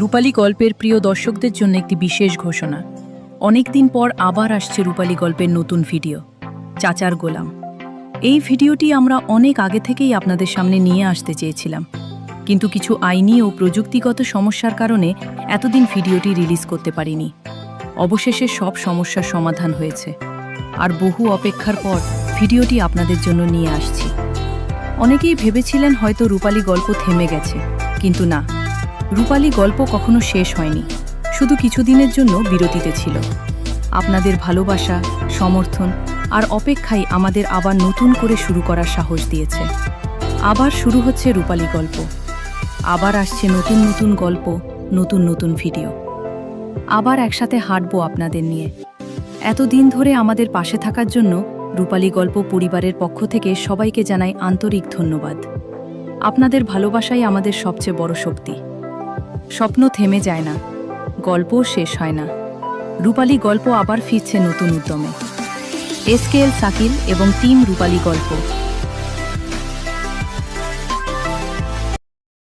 রূপালী গল্পের প্রিয় দর্শকদের জন্য একটি বিশেষ ঘোষণা। অনেক দিন পর আবার আসছে রূপালী গল্পের নতুন ভিডিও, চাচার গোলাম। এই ভিডিওটি আমরা অনেক আগে থেকেই আপনাদের সামনে নিয়ে আসতে চেয়েছিলাম, কিন্তু কিছু আইনি ও প্রযুক্তিগত সমস্যার কারণে এতদিন ভিডিওটি রিলিজ করতে পারিনি। অবশেষে সব সমস্যার সমাধান হয়েছে, আর বহু অপেক্ষার পর ভিডিওটি আপনাদের জন্য নিয়ে আসছি। অনেকেই ভেবেছিলেন হয়তো রূপালী গল্প থেমে গেছে, কিন্তু না, রূপালী গল্প কখনো শেষ হয়নি, শুধু কিছুদিনের জন্য বিরতিতে ছিল। আপনাদের ভালোবাসা, সমর্থন আর অপেক্ষাই আমাদের আবার নতুন করে শুরু করার সাহস দিয়েছে। আবার শুরু হচ্ছে রূপালী গল্প, আবার আসছে নতুন নতুন গল্প, নতুন নতুন ভিডিও। আবার একসাথে হাঁটবো আপনাদের নিয়ে। এতদিন ধরে আমাদের পাশে থাকার জন্য রূপালী গল্প পরিবারের পক্ষ থেকে সবাইকে জানাই আন্তরিক ধন্যবাদ। আপনাদের ভালোবাসাই আমাদের সবচেয়ে বড় শক্তি। স্বপ্ন থেমে যায় না, গল্পও শেষ হয় না। রূপালী গল্প আবার ফিরছে নতুন উদ্যমে। এসকেএল শাকিল এবং টিম রূপালী গল্প।